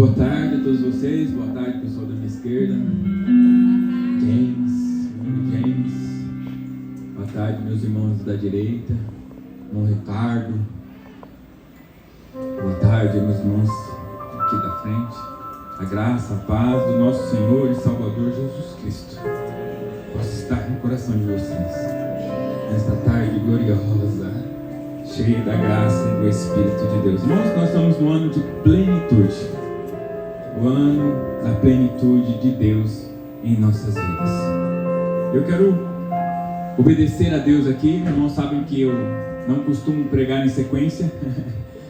Boa tarde a todos vocês, boa tarde pessoal da minha esquerda, James, boa tarde meus irmãos da direita, irmão Ricardo, boa tarde meus irmãos aqui da frente, a graça, a paz do nosso Senhor e Salvador Jesus Cristo possa estar no coração de vocês, nesta tarde gloriosa, cheia da graça e do Espírito de Deus. Irmãos, nós estamos no ano de plenitude. O ano da plenitude de Deus em nossas vidas. Eu quero obedecer a Deus aqui. Irmãos sabem que eu não costumo pregar em sequência.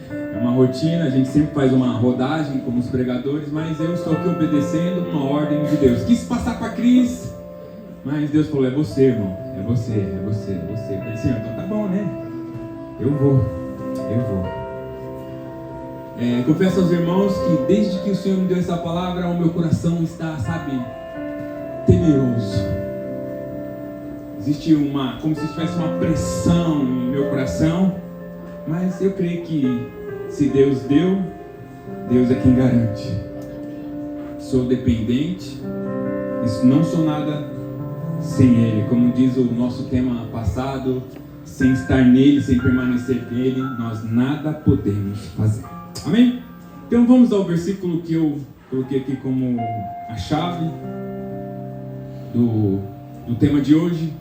É uma rotina, a gente sempre faz uma rodagem como os pregadores, mas eu estou aqui obedecendo uma ordem de Deus. Quis passar para a Cris, mas Deus falou, é você, irmão, é você. Eu falei, Senhor, então tá bom, né? Eu vou. Confesso aos irmãos que desde que o Senhor me deu essa palavra, o meu coração está, temeroso. Existe como se tivesse uma pressão em meu coração, mas eu creio que se Deus deu, Deus é quem garante. Sou dependente, não sou nada sem Ele. Como diz o nosso tema passado, sem estar nele, sem permanecer nele, nós nada podemos fazer. Amém? Então vamos ao versículo que eu coloquei aqui como a chave do tema de hoje,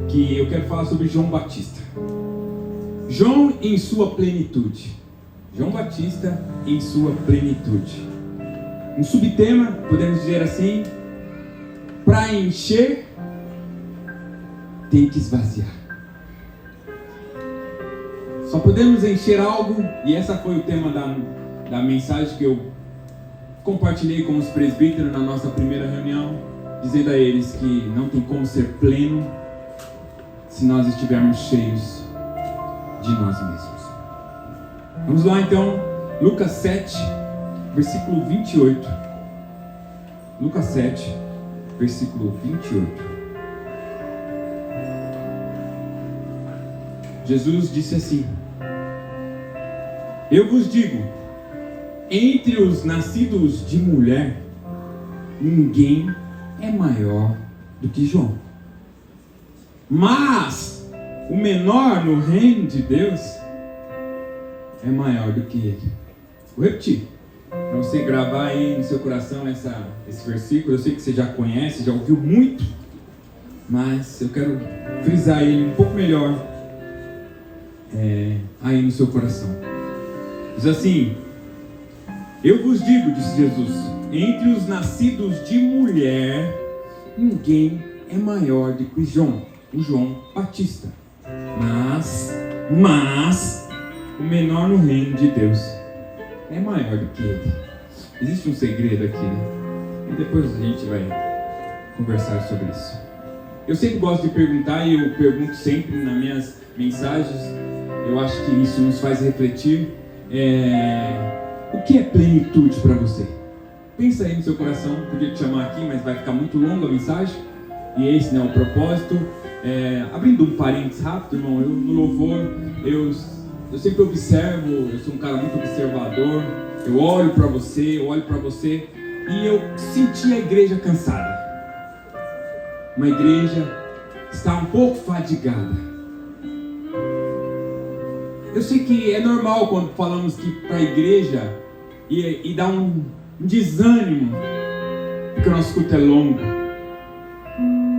que eu quero falar sobre João Batista. João em sua plenitude. João Batista em sua plenitude. Um subtema, podemos dizer assim, para encher tem que esvaziar. Só podemos encher algo, e essa foi o tema da mensagem que eu compartilhei com os presbíteros na nossa primeira reunião, dizendo a eles que não tem como ser pleno se nós estivermos cheios de nós mesmos. Vamos lá então, Lucas 7, versículo 28. Lucas 7, versículo 28. Jesus disse assim: eu vos digo, entre os nascidos de mulher, ninguém é maior do que João. Mas o menor no reino de Deus é maior do que ele. Vou repetir, para você gravar aí no seu coração esse versículo. Eu sei que você já conhece, já ouviu muito, mas eu quero frisar ele um pouco melhor aí no seu coração. Diz assim: eu vos digo, disse Jesus, entre os nascidos de mulher, ninguém é maior do que o João Batista. Mas o menor no reino de Deus é maior do que ele. Existe um segredo aqui, né? E depois a gente vai conversar sobre isso. Eu sempre gosto de perguntar, e eu pergunto sempre nas minhas mensagens. Eu acho que isso nos faz refletir. O que é plenitude para você? Pensa aí no seu coração. Podia te chamar aqui, mas vai ficar muito longa a mensagem. E esse não é o propósito. Abrindo um parênteses rápido, irmão. Eu no louvor, eu sempre observo. Eu sou um cara muito observador. Eu olho para você, e eu senti a igreja cansada. Uma igreja que está um pouco fadigada. Eu sei que é normal quando falamos que para a igreja e dá um desânimo, porque o nosso culto é longo.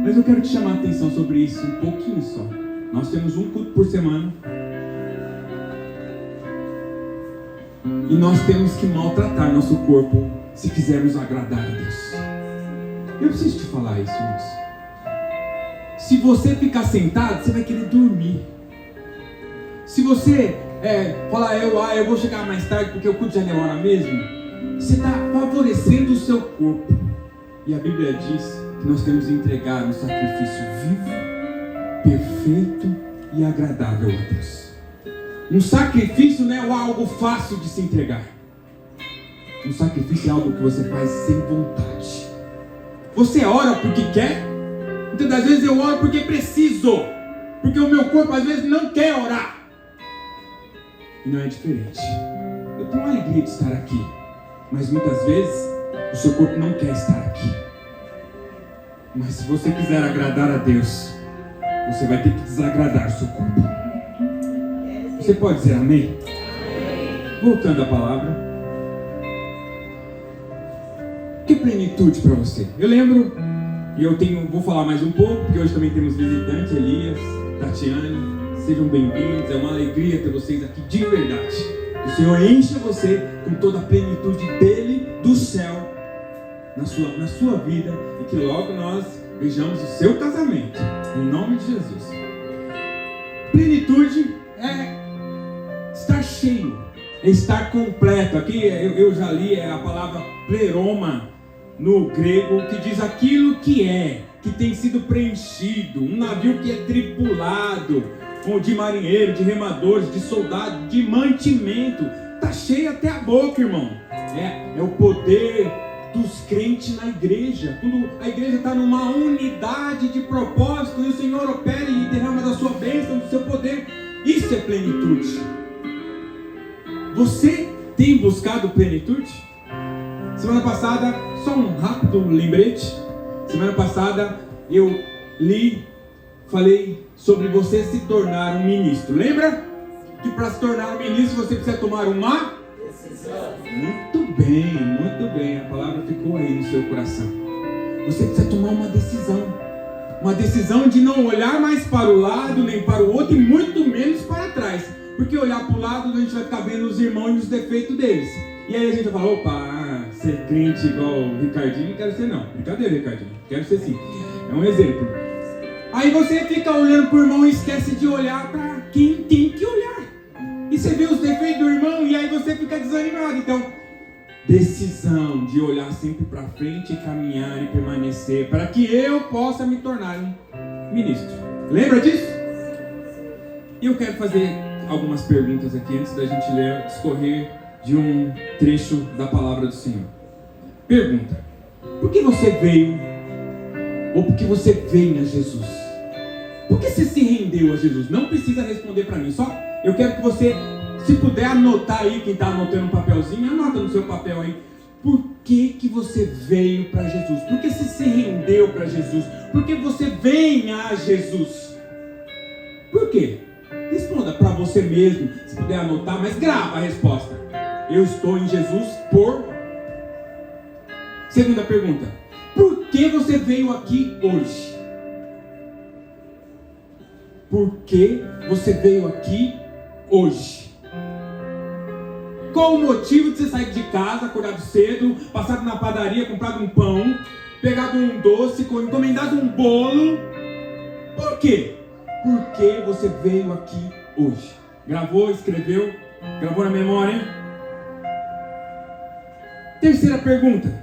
Mas eu quero te chamar a atenção sobre isso um pouquinho só. Nós temos um culto por semana. E nós temos que maltratar nosso corpo se quisermos agradar a Deus. Eu preciso te falar isso antes. Se você ficar sentado, você vai querer dormir. Se você falar, eu vou chegar mais tarde porque o culto já demora mesmo, você está favorecendo o seu corpo. E a Bíblia diz que nós temos que entregar um sacrifício vivo, perfeito e agradável a Deus. Um sacrifício não é algo fácil de se entregar. Um sacrifício é algo que você faz sem vontade. Você ora porque quer. Muitas das vezes eu oro porque preciso, porque o meu corpo às vezes não quer orar. E não é diferente. Eu tenho uma alegria de estar aqui. Mas muitas vezes o seu corpo não quer estar aqui. Mas se você quiser agradar a Deus, você vai ter que desagradar o seu corpo. Você pode dizer amém? Voltando à palavra. Que plenitude para você? Eu lembro, e vou falar mais um pouco, porque hoje também temos visitantes, Elias, Tatiane. Sejam bem-vindos, é uma alegria ter vocês aqui de verdade. O Senhor enche você com toda a plenitude dele, do céu, na sua vida, e que logo nós vejamos o seu casamento, em nome de Jesus. Plenitude é estar cheio, é estar completo. Aqui eu já li a palavra pleroma no grego, que diz aquilo que tem sido preenchido, um navio que é tripulado, de marinheiro, de remadores, de soldados, de mantimento. Está cheio até a boca, irmão. É o poder dos crentes na igreja. Quando a igreja está numa unidade de propósito e o Senhor opera e derrama da sua bênção, do seu poder, isso é plenitude. Você tem buscado plenitude? Semana passada, só um rápido lembrete. Semana passada eu falei sobre você se tornar um ministro. Lembra? Que para se tornar um ministro você precisa tomar uma decisão. Muito bem. A palavra ficou aí no seu coração. Você precisa tomar uma decisão. Uma decisão de não olhar mais para o lado, nem para o outro, e muito menos para trás. Porque olhar para o lado, a gente vai ficar vendo os irmãos e os defeitos deles. E aí a gente vai falar, opa, ser crente igual o Ricardinho, não quero ser não. Brincadeira, Ricardinho. Quero ser sim. É um exemplo. Aí você fica olhando para o irmão e esquece de olhar para quem tem que olhar. E você vê os defeitos do irmão e aí você fica desanimado. Então, decisão de olhar sempre para frente e caminhar e permanecer para que eu possa me tornar um ministro. Lembra disso? E eu quero fazer algumas perguntas aqui antes da gente discorrer de um trecho da palavra do Senhor. Pergunta: por que você veio? Ou por que você vem a Jesus? Por que você se rendeu a Jesus? Não precisa responder para mim, só eu quero que você, se puder anotar aí, quem está anotando um papelzinho, anota no seu papel aí. Por que você veio para Jesus? Por que você se rendeu para Jesus? Por que você vem a Jesus? Por quê? Responda para você mesmo, se puder anotar, mas grava a resposta. Eu estou em Jesus por... Segunda pergunta: por que você veio aqui hoje? Por que você veio aqui hoje? Qual o motivo de você sair de casa, acordado cedo, passado na padaria, comprado um pão, pegado um doce, encomendado um bolo? Por quê? Por que você veio aqui hoje? Gravou, escreveu, gravou na memória? Terceira pergunta: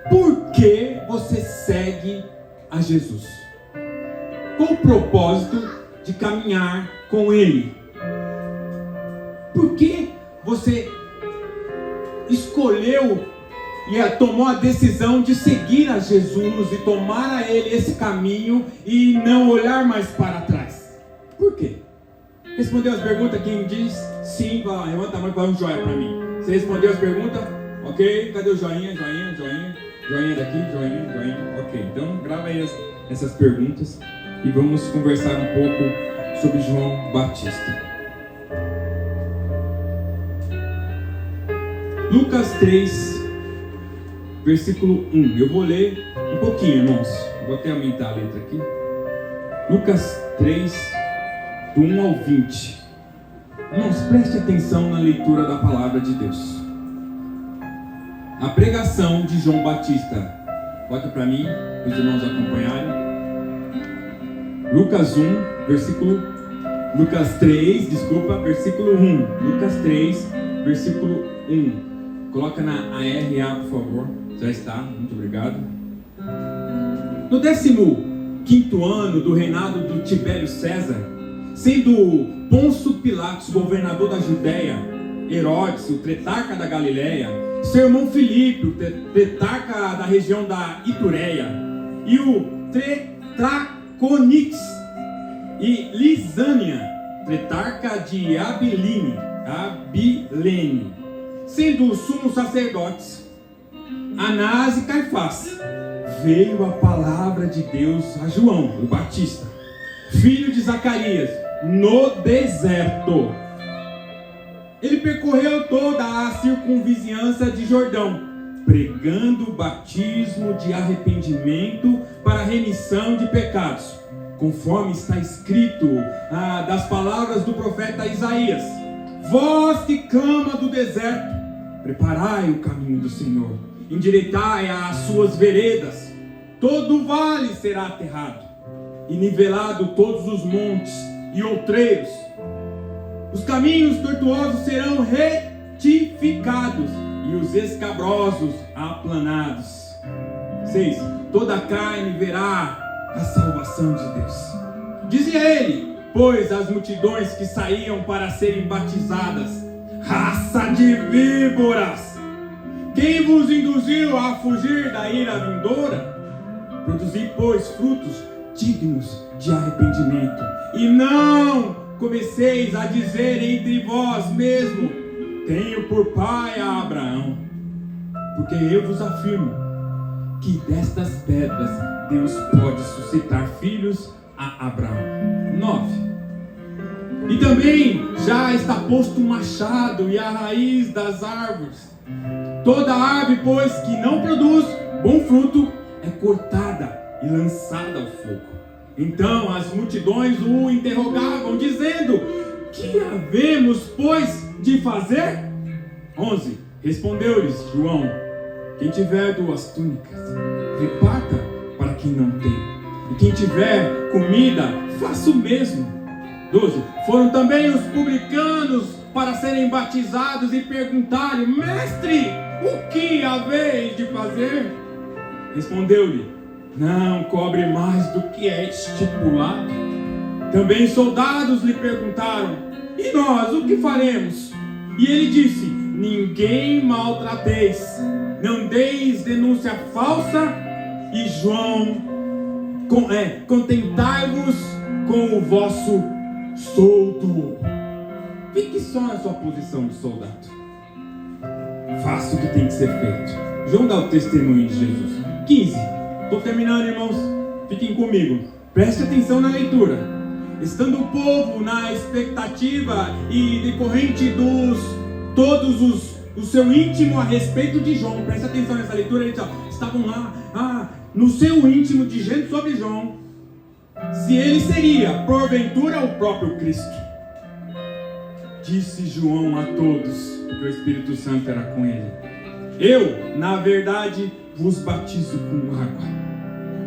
por que você segue a Jesus? Qual o propósito de caminhar com Ele? Por que você escolheu e tomou a decisão de seguir a Jesus e tomar a Ele esse caminho e não olhar mais para trás? Por quê? Respondeu as perguntas? Quem diz sim, vai, levanta a mão e faz um joia para mim. Você respondeu as perguntas? Ok, cadê o joinha? Joinha daqui, joinha. Ok, então grava aí essas perguntas e vamos conversar um pouco sobre João Batista. Lucas 3, versículo 1. Eu vou ler um pouquinho, irmãos. Vou até aumentar a letra aqui. Lucas 3, do 1 ao 20. Irmãos, preste atenção na leitura da palavra de Deus. A pregação de João Batista. Bota para mim, os irmãos acompanharem. Lucas 3, versículo 1. Lucas 3, versículo 1. Coloca na ARA, por favor. Já está, muito obrigado. No 15º ano do reinado do Tibério César, sendo Pôncio Pilatos governador da Judéia, Herodes, o tetrarca da Galileia, seu irmão Filipe, o tetrarca da região da Itureia, e o Tetraconix e Lisânia, tetrarca de Abilene, sendo os sumos sacerdotes, Anás e Caifás, veio a palavra de Deus a João, o Batista, filho de Zacarias, no deserto. Ele percorreu toda a circunvizinhança de Jordão, pregando o batismo de arrependimento para a remissão de pecados, conforme está escrito das palavras do profeta Isaías: voz que clama do deserto, preparai o caminho do Senhor, endireitai as suas veredas, todo o vale será aterrado, e nivelado todos os montes e outreiros, os caminhos tortuosos serão retificados, e os escabrosos aplanados. 6. Toda a carne verá a salvação de Deus. Dizia ele, pois as multidões que saíam para serem batizadas: raça de víboras, quem vos induziu a fugir da ira vindoura? Produzi, pois, frutos dignos de arrependimento, e não comeceis a dizer entre vós mesmo: tenho por pai a Abraão, porque eu vos afirmo que destas pedras Deus pode suscitar filhos a Abraão. 9. E também já está posto um machado e a raiz das árvores. Toda árvore, pois, que não produz bom fruto, é cortada e lançada ao fogo. Então as multidões o interrogavam, dizendo: que havemos, pois, de fazer? 11. Respondeu-lhes João: quem tiver 2 túnicas, reparta para quem não tem, e quem tiver comida, faça o mesmo. 12. Foram também os publicanos para serem batizados e perguntaram: mestre, o que haveis de fazer? Respondeu-lhe: não cobre mais do que é estipulado. Também soldados lhe perguntaram: e nós, o que faremos? E ele disse: ninguém maltrateis, não deis denúncia falsa, e João, contentai-vos com o vosso soldo. Fique só na sua posição de soldado. Faça o que tem que ser feito. João dá o testemunho de Jesus. 15. Estou terminando, irmãos. Fiquem comigo. Preste atenção na leitura. Estando o povo na expectativa e decorrente o seu íntimo a respeito de João, preste atenção nessa leitura, eles estavam lá, no seu íntimo, dizendo sobre João, se ele seria, porventura, o próprio Cristo. Disse João a todos, porque o Espírito Santo era com ele: eu, na verdade, vos batizo com água,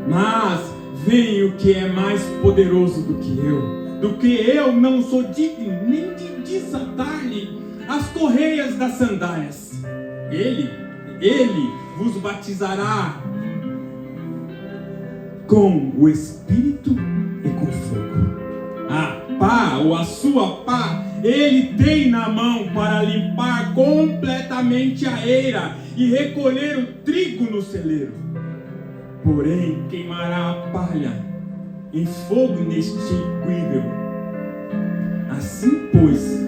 mas vem o que é mais poderoso do que eu não sou digno nem de desatar-lhe as correias das sandálias. Ele vos batizará com o Espírito e com fogo. A sua pá, ele tem na mão para limpar completamente a eira e recolher o trigo no celeiro. Porém, queimará a palha em fogo inextinguível. Assim, pois,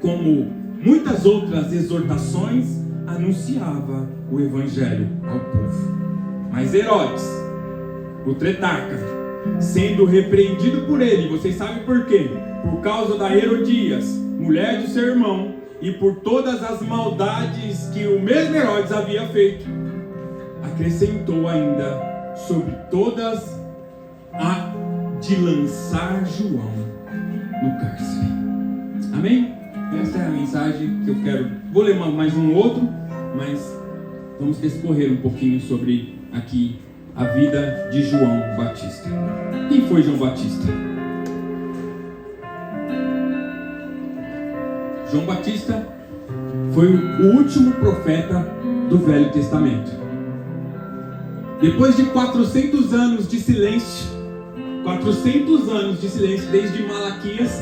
como muitas outras exortações, anunciava o evangelho ao povo. Mas Herodes, o tetrarca, sendo repreendido por ele, vocês sabem por quê? Por causa da Herodias, mulher de seu irmão, e por todas as maldades que o mesmo Herodes havia feito, acrescentou ainda sobre todas a de lançar João no cárcere. Amém? Essa é a mensagem que eu quero. Vou ler mais um outro, mas vamos discorrer um pouquinho sobre aqui a vida de João Batista. Quem foi João Batista? João Batista foi o último profeta do Velho Testamento. Depois de 400 anos de silêncio, 400 anos de silêncio desde Malaquias,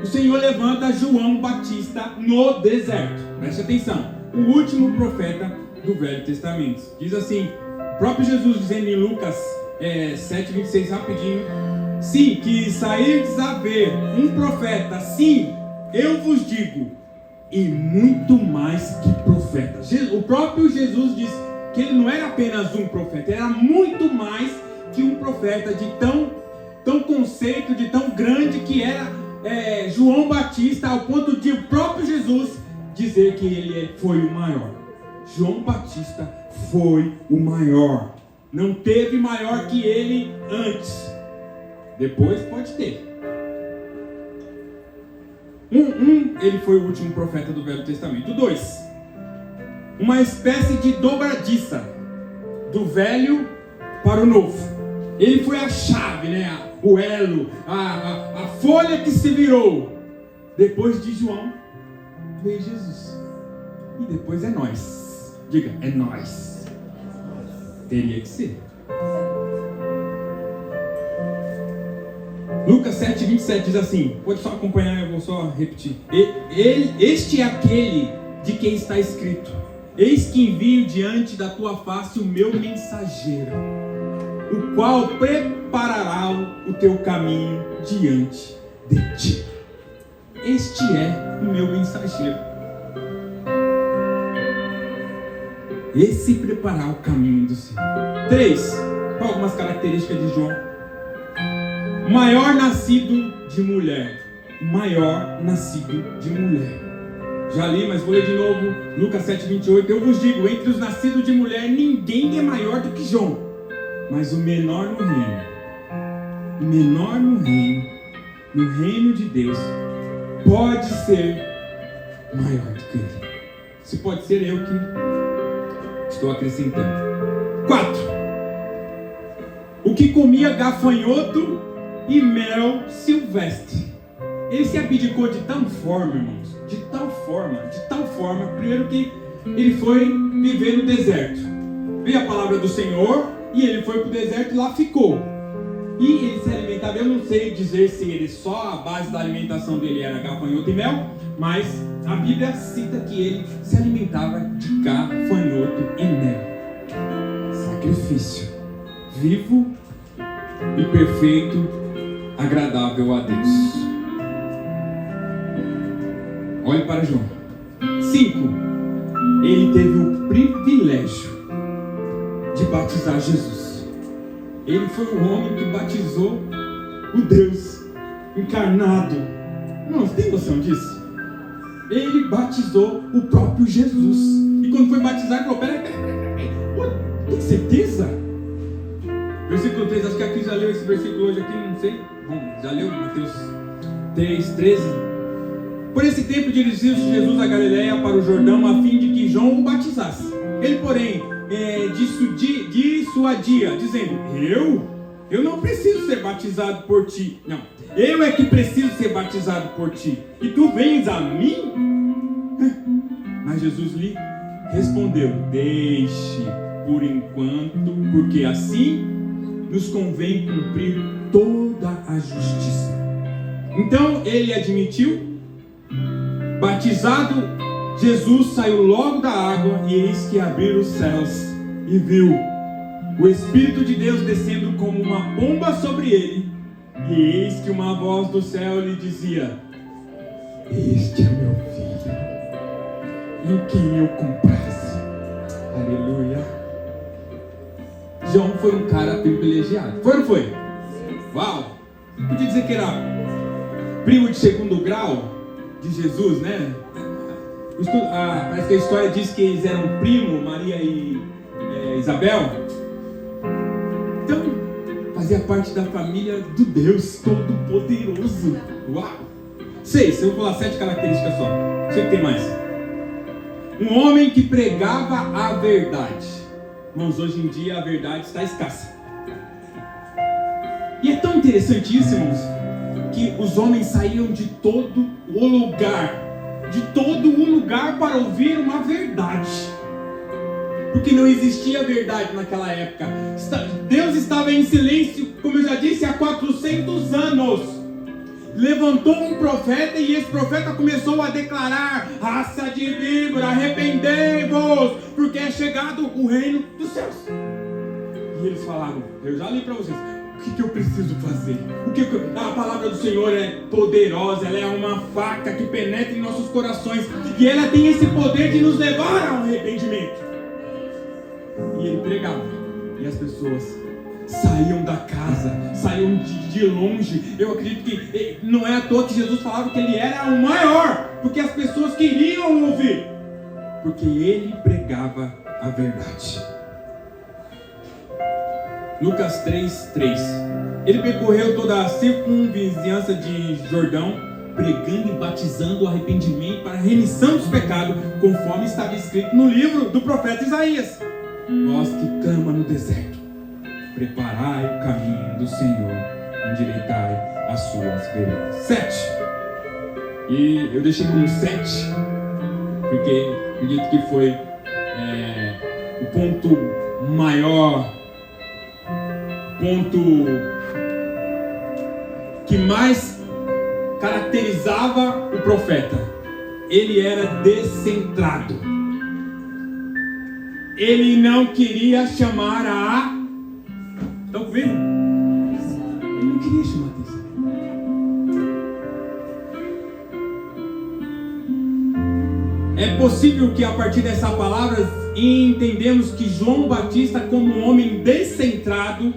o Senhor levanta João Batista no deserto. Preste atenção, o último profeta do Velho Testamento. Diz assim, o próprio Jesus dizendo em Lucas 7:26, rapidinho: sim, que sairdes a ver um profeta, sim, eu vos digo, e muito mais que profeta. O próprio Jesus disse que ele não era apenas um profeta, ele era muito mais que um profeta, de tão conceito, de tão grande que era João Batista, ao ponto de o próprio Jesus dizer que ele foi o maior. João Batista foi o maior. Não teve maior que ele antes. Depois pode ter. Ele foi o último profeta do Velho Testamento. 2, uma espécie de dobradiça do Velho para o Novo. Ele foi a chave, né? O elo, a folha que se virou. Depois de João veio Jesus. E depois é nós. Diga, é nós. Teria que ser. Lucas 7:27 diz assim, pode só acompanhar, eu vou só repetir. Este é aquele de quem está escrito: eis que envio diante da tua face o meu mensageiro, o qual preparará o teu caminho diante de ti. Este é o meu mensageiro. Esse preparar o caminho do Senhor. 3, qual algumas características de João? Maior nascido de mulher. Maior nascido de mulher. Já li, mas vou ler de novo. Lucas 7:28. Eu vos digo, entre os nascidos de mulher, ninguém é maior do que João. Mas o menor no reino de Deus, pode ser maior do que ele. Se pode ser, eu que estou acrescentando. 4, o que comia gafanhoto e mel silvestre. Ele se abdicou de tal forma, irmãos, de tal forma, primeiro que ele foi viver no deserto. Veio a palavra do Senhor e ele foi para o deserto e lá ficou. E ele se alimentava, eu não sei dizer se ele só a base da alimentação dele era gafanhoto e mel, mas a Bíblia cita que ele se alimentava de gafanhoto e mel. Sacrifício vivo e perfeito, agradável a Deus. Olhe para João. 5, ele teve o privilégio de batizar Jesus. Ele foi o homem que batizou o Deus encarnado. Irmãos, tem noção disso? Ele batizou o próprio Jesus. E quando foi batizar, ele falou: peraí, tem certeza? Versículo 3, acho que aqui já leu esse versículo hoje aqui, não sei. Bom, já leu Mateus 3:13. Por esse tempo dirigiu-se Jesus a Galileia para o Jordão, a fim de que João o batizasse. Ele, porém, dissuadia, dizendo: eu não preciso ser batizado por ti. Não, eu é que preciso ser batizado por ti. E tu vens a mim? Mas Jesus lhe respondeu: deixe por enquanto, porque assim nos convém cumprir toda a justiça. Então ele admitiu. Batizado, Jesus saiu logo da água, e eis que abriram os céus, e viu o Espírito de Deus descendo como uma pomba sobre ele, e eis que uma voz do céu lhe dizia: este é meu filho, em quem eu comprazo. Aleluia. João foi um cara privilegiado. Foi ou não foi? Uau! Podia dizer que era primo de segundo grau de Jesus, né? Parece que a história diz que eles eram primo, Maria e Isabel. Então, fazia parte da família do Deus Todo-Poderoso. Uau! 6, eu vou falar 7 características só. Sei que tem mais. Um homem que pregava a verdade. Irmãos, hoje em dia a verdade está escassa. E é tão interessante isso, irmãos, que os homens saíam de todo o lugar para ouvir uma verdade, porque não existia verdade naquela época. Deus estava em silêncio, como eu já disse, há 400 anos. Levantou um profeta, e esse profeta começou a declarar: raça de víbora, arrependei-vos, porque é chegado o reino dos céus. E eles falaram, eu já li para vocês, que eu preciso fazer? A palavra do Senhor é poderosa, ela é uma faca que penetra em nossos corações, e ela tem esse poder de nos levar ao arrependimento. E ele pregava, e as pessoas saíam da casa, saíam de longe. Eu acredito que não é à toa que Jesus falava que ele era o maior, porque as pessoas queriam ouvir, porque ele pregava a verdade. Lucas 3:3. Ele percorreu toda a circunvizinhança de Jordão, pregando e batizando o arrependimento para a remissão dos pecados, conforme estava escrito no livro do profeta Isaías. Vós que clama no deserto, preparai o caminho do Senhor, endireitai as suas veredas. 7. E eu deixei como 7, porque acredito que foi o ponto maior, ponto que mais caracterizava o profeta. Ele era descentrado. Ele não queria chamar a... Estão ouvindo? Ele não queria chamar a atenção. É possível que a partir dessa palavra entendemos que João Batista, como um homem descentrado,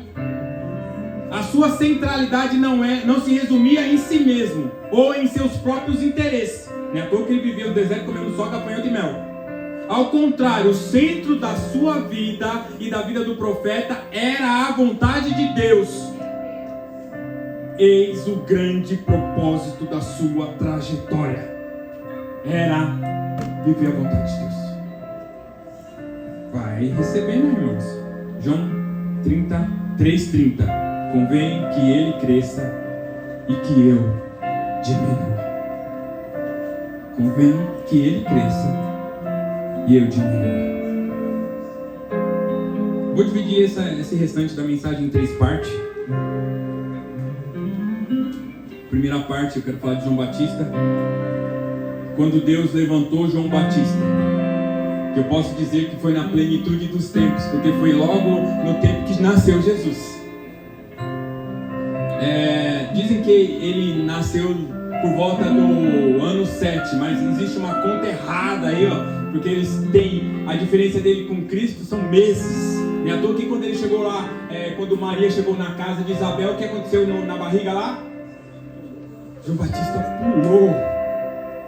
a sua centralidade não se resumia em si mesmo ou em seus próprios interesses. Não é à toa que ele vivia no deserto comendo só capanha de mel. Ao contrário, o centro da sua vida e da vida do profeta era a vontade de Deus. Eis o grande propósito da sua trajetória: era viver a vontade de Deus. Vai recebendo, irmãos. João 3:30. Convém que ele cresça e que eu diminua. Convém que ele cresça e eu diminua. Vou dividir esse restante da mensagem em 3 partes. Primeira parte, eu quero falar de João Batista. Quando Deus levantou João Batista, que eu posso dizer que foi na plenitude dos tempos, porque foi logo no tempo que nasceu Jesus. Dizem que ele nasceu por volta do ano 7, mas existe uma conta errada aí, ó, porque eles têm, a diferença dele com Cristo são meses. Não é à toa que quando ele chegou lá, quando Maria chegou na casa de Isabel, o que aconteceu na barriga lá? João Batista pulou.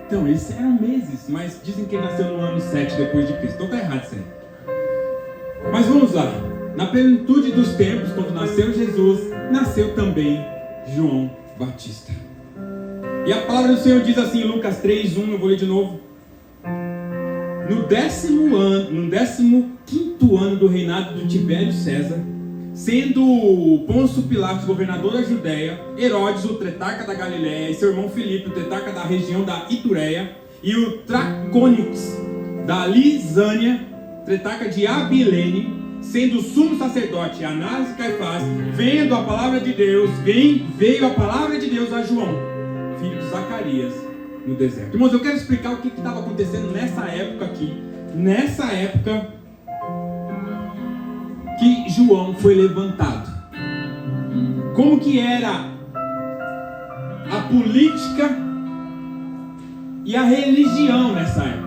Então, eles eram meses, mas dizem que ele nasceu no ano 7 depois de Cristo. Então está errado isso aí. Mas vamos lá. Na plenitude dos tempos, quando nasceu Jesus, nasceu também João Batista. E a palavra do Senhor diz assim em Lucas 3:1, eu vou ler de novo. No 15º ano do reinado do Tibério César, sendo Pôncio Pilatos governador da Judéia, Herodes, o tetrarca da Galiléia, e seu irmão Filipe, o tetrarca da região da Itureia, e o Tracônix da Lisânia, tetrarca de Abilene, sendo o sumo sacerdote Anás e Caifás, vendo a palavra de Deus, veio a palavra de Deus a João, filho de Zacarias, no deserto. Irmãos, eu quero explicar o que estava acontecendo nessa época aqui. Nessa época que João foi levantado. Como que era a política e a religião nessa época?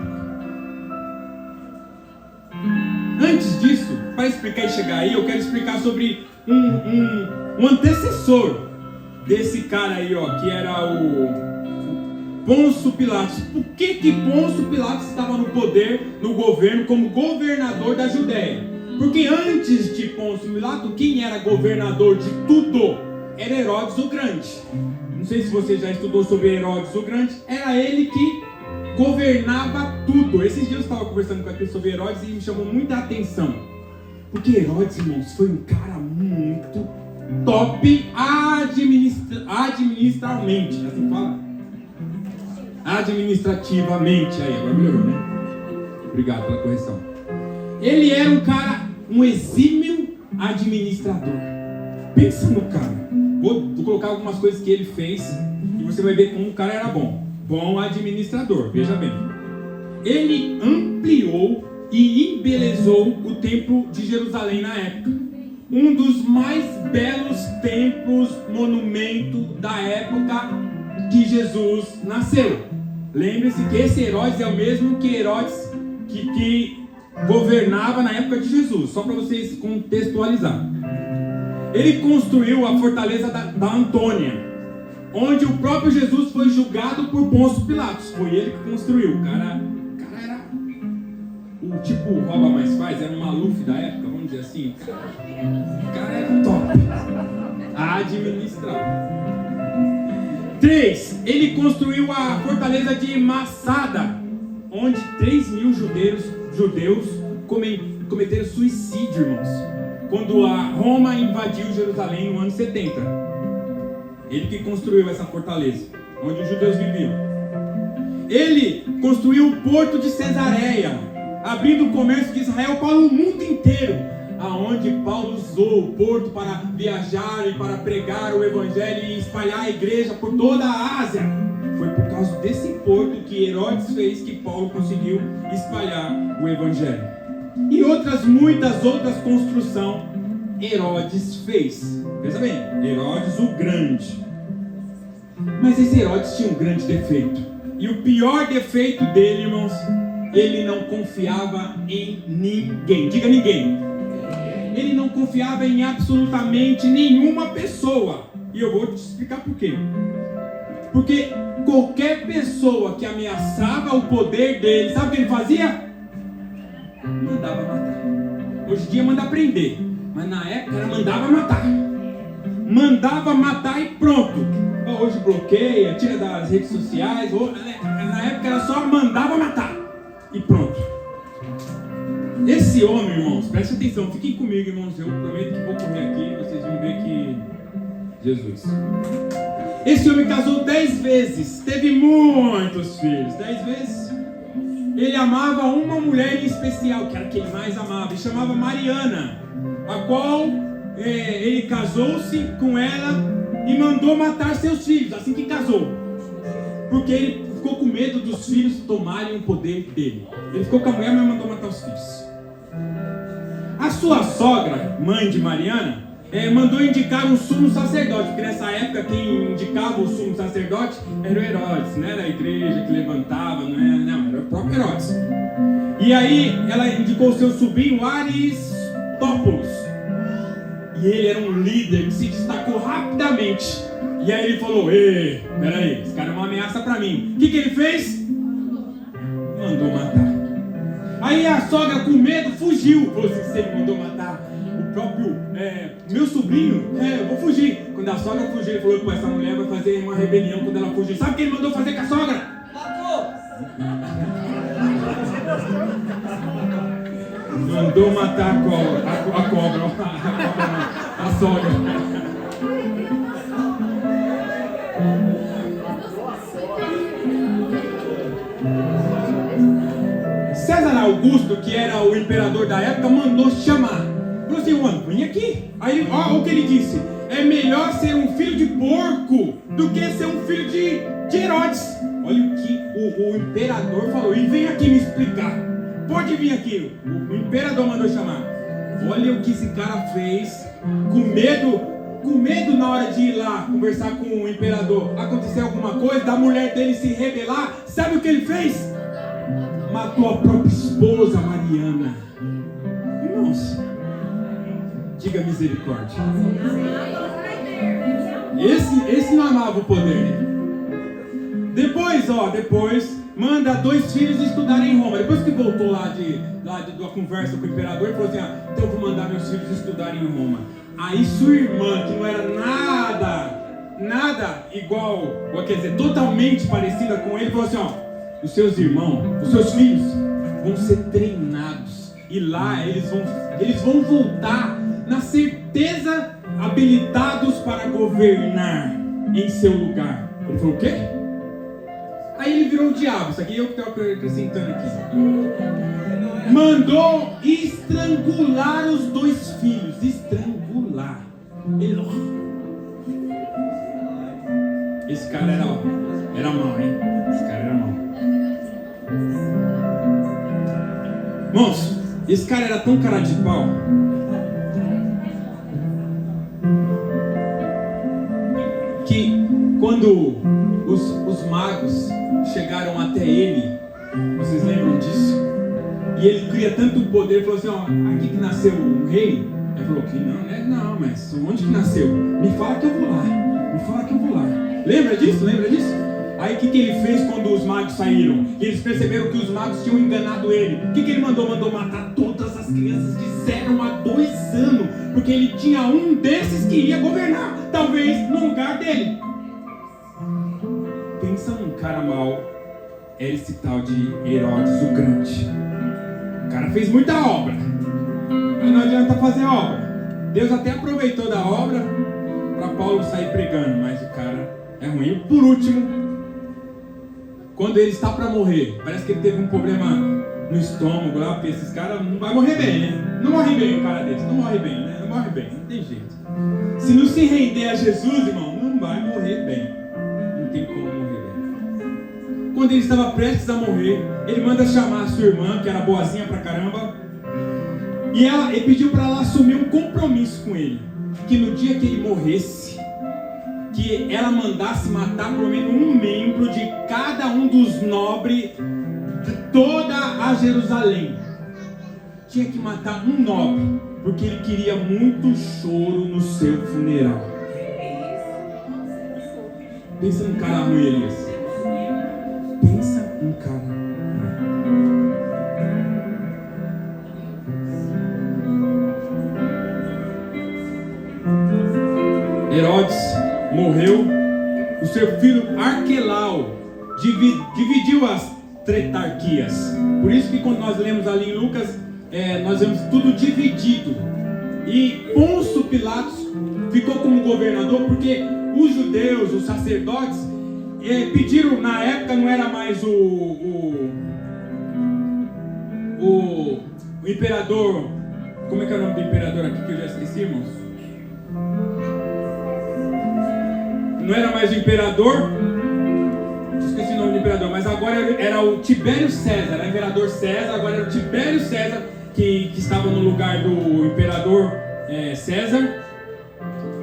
Antes disso, para explicar e chegar aí, eu quero explicar sobre um antecessor desse cara aí, ó, que era o Pôncio Pilatos. Por que Pôncio Pilatos estava no poder, no governo, como governador da Judéia? Porque antes de Pôncio Pilatos, quem era governador de tudo era Herodes o Grande. Não sei se você já estudou sobre Herodes o Grande. Era ele que governava tudo. Esses dias eu estava conversando com aquele sobre Herodes e me chamou muita atenção. Porque Herodes, irmãos, foi um cara muito top administrativamente. Assim fala? Administrativamente. Aí, agora melhorou, né? Obrigado pela correção. Ele era um exímio administrador. Pensa no cara. Vou colocar algumas coisas que ele fez e você vai ver como o cara era bom. Bom administrador, veja bem. Ele ampliou e embelezou o templo de Jerusalém na época. um dos mais belos templos, monumento da época que Jesus nasceu. Lembre-se que esse Herodes é o mesmo que Herodes que governava na época de Jesus, só para vocês contextualizar. Ele construiu a fortaleza da Antônia, onde o próprio Jesus foi julgado por Pôncio Pilatos. Foi ele que construiu. O cara era o tipo rouba mais faz, era um Maluf da época, vamos dizer assim. O cara era top, administrar. 3. Ele construiu a fortaleza de Massada, onde 3.000 judeus cometeram suicídio, irmãos, quando a Roma invadiu Jerusalém no ano 70. Ele que construiu essa fortaleza, onde os judeus viviam. Ele construiu o porto de Cesareia, abrindo o comércio de Israel para o mundo inteiro, aonde Paulo usou o porto para viajar e para pregar o evangelho e espalhar a igreja por toda a Ásia. Foi por causa desse porto que Herodes fez que Paulo conseguiu espalhar o evangelho. E muitas outras construções Herodes fez. Pensa bem, Herodes o Grande. Mas esse Herodes tinha um grande defeito. E o pior defeito dele, irmãos, ele não confiava em ninguém. Diga ninguém. Ele não confiava em absolutamente nenhuma pessoa. E eu vou te explicar por quê. Porque qualquer pessoa que ameaçava o poder dele, sabe o que ele fazia? Mandava matar. Hoje em dia manda prender, mas na época era mandava matar. Mandava matar e pronto. Hoje bloqueia, tira das redes sociais. Na época era só mandava matar e pronto. Esse homem, irmãos, preste atenção, fiquem comigo, irmãos. Eu prometo que vou correr aqui, vocês vão ver que Jesus. Esse homem casou 10 vezes, teve muitos filhos. 10 vezes. Ele amava uma mulher em especial, que era quem mais amava, e chamava Mariana, a qual ele casou-se com ela e mandou matar seus filhos, assim que casou, porque ele ficou com medo dos filhos tomarem o poder dele. Ele ficou com a mulher, mas mandou matar os filhos. A sua sogra, mãe de Mariana, mandou indicar um sumo sacerdote, porque nessa época quem indicava o sumo sacerdote era o Herodes, não era a igreja que levantava, não, era o próprio Herodes. E aí ela indicou o seu sobrinho Aristóbulos, e ele era um líder que se destacou rapidamente. E aí ele falou: peraí, esse cara é uma ameaça para mim. O que ele fez? Mandou matar. Aí a sogra, com medo, fugiu. Falou assim: se ele mandou matar o próprio meu sobrinho, eu vou fugir. Quando a sogra fugiu, ele falou: pô, essa mulher vai fazer uma rebelião quando ela fugir. Sabe o que ele mandou fazer com a sogra? Matou! Mandou matar a cobra, a sogra. César Augusto, que era o imperador da época, mandou chamar. Falou assim: mano, vem aqui. Aí, olha o que ele disse: é melhor ser um filho de porco do que ser um filho de Herodes. Olha o que o imperador falou. E vem aqui me explicar. Pode vir aqui. O imperador mandou chamar. Olha o que esse cara fez. Com medo na hora de ir lá conversar com o imperador, acontecer alguma coisa, da mulher dele se rebelar. Sabe o que ele fez? Matou a própria esposa, Mariana. Irmãos, diga misericórdia. Esse não amava o poder. Depois manda 2 filhos estudarem em Roma. Depois que voltou lá da conversa com o imperador, ele falou assim: então eu vou mandar meus filhos estudarem em Roma. Aí sua irmã, que não era nada igual, ou quer dizer, totalmente parecida com ele, falou assim: os seus irmãos, os seus filhos vão ser treinados, e lá eles vão voltar na certeza habilitados para governar em seu lugar. Ele falou: o quê? Aí ele virou o diabo. Isso aqui eu que estou acrescentando aqui. Mandou estrangular os 2 filhos. Estrangular. Esse cara era mau, hein? Esse cara era mau. Irmãos, esse cara era tão cara de pau quando os magos chegaram até ele, vocês lembram disso? E ele cria tanto poder, ele falou assim, ó, aqui que nasceu um rei. Ele falou que não, né? Não, mas onde que nasceu? Me fala que eu vou lá. Me fala que eu vou lá. Lembra disso? Lembra disso? Aí o que ele fez quando os magos saíram? E eles perceberam que os magos tinham enganado ele. O que ele mandou? Mandou matar todas as crianças de 0 a 2 anos. Porque ele tinha um desses que ia governar, talvez no lugar dele. Pensa num cara mau. Era esse tal de Herodes o Grande. O cara fez muita obra. Mas não adianta fazer obra. Deus até aproveitou da obra para Paulo sair pregando, mas o cara é ruim. Por último, quando ele está para morrer, parece que ele teve um problema no estômago lá, porque esses caras não vai morrer bem, né? Não morre bem um cara desse, não morre bem, né? Não morre bem, não tem jeito. Se não se render a Jesus, irmão, não vai morrer bem. Não tem como morrer bem. Quando ele estava prestes a morrer, ele manda chamar a sua irmã, que era boazinha pra caramba, e ele pediu para ela assumir um compromisso com ele, que no dia que ele morresse, que ela mandasse matar pelo menos um membro de cada um dos nobres de toda a Jerusalém. Tinha que matar um nobre, porque ele queria muito choro no seu funeral. Pensa num cara ruim, Elias. Pensa num cara ruim. Herodes morreu, o seu filho Arquelau dividiu as tetrarquias. Por isso que quando nós lemos ali em Lucas, nós vemos tudo dividido. E Pôncio Pilatos ficou como governador, porque os judeus, os sacerdotes, pediram, na época não era mais o imperador, como é que é o nome do imperador aqui que eu já esqueci, irmãos? Não era mais o imperador, esqueci o nome do imperador, mas agora era o Tibério César, era o imperador César, agora era o Tibério César que estava no lugar do imperador César.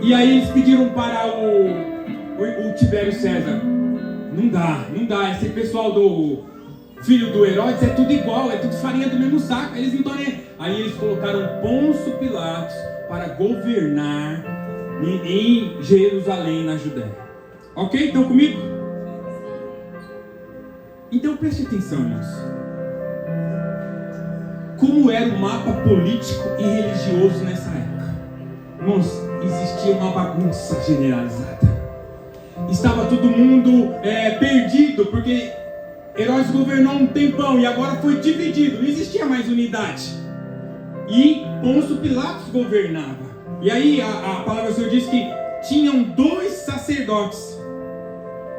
E aí eles pediram para o Tibério César, não dá, esse pessoal do filho do Herodes é tudo igual, é tudo farinha do mesmo saco, eles não estão nem... Aí eles colocaram Pôncio Pilatos para governar em Jerusalém, na Judéia. Ok? Estão comigo? Então preste atenção, irmãos. Como era o mapa político e religioso nessa época? Irmãos, existia uma bagunça generalizada. Estava todo mundo perdido, porque Herodes governou um tempão e agora foi dividido. Não existia mais unidade. E Pôncio Pilatos governava. E aí a palavra do Senhor diz que tinham 2 sacerdotes,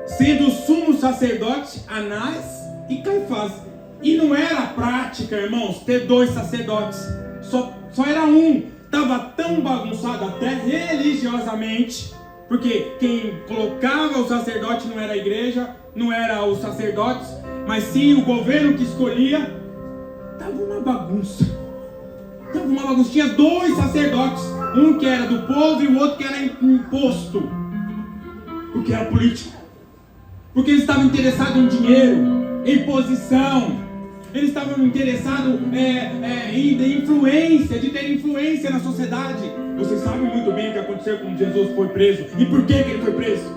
sendo o sumo sacerdote Anás e Caifás. E não era prática, irmãos, ter 2 sacerdotes, só era um. Estava tão bagunçado até religiosamente, porque quem colocava o sacerdote não era a igreja, não era os sacerdotes, mas sim o governo que escolhia. Estava uma bagunça. Tinha 2 sacerdotes, um que era do povo e o outro que era imposto, porque era político, porque eles estavam interessados em dinheiro, em posição, eles estavam interessados em influência, de ter influência na sociedade. Vocês sabem muito bem o que aconteceu quando Jesus foi preso e por que ele foi preso.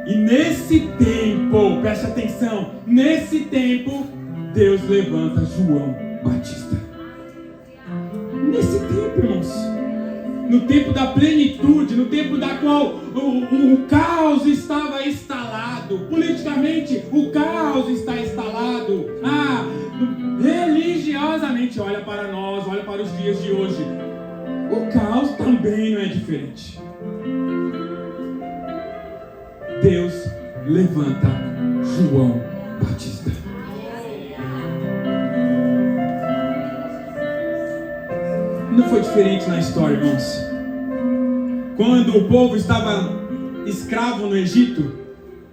E nesse tempo, preste atenção, nesse tempo Deus levanta João Batista. Nesse tempo, irmãos, no tempo da plenitude, no tempo da qual o caos estava instalado, politicamente o caos está instalado, religiosamente, olha para nós, olha para os dias de hoje, o caos também não é diferente. Deus levanta João Batista. Não foi diferente na história, irmãos. Quando o povo estava escravo no Egito,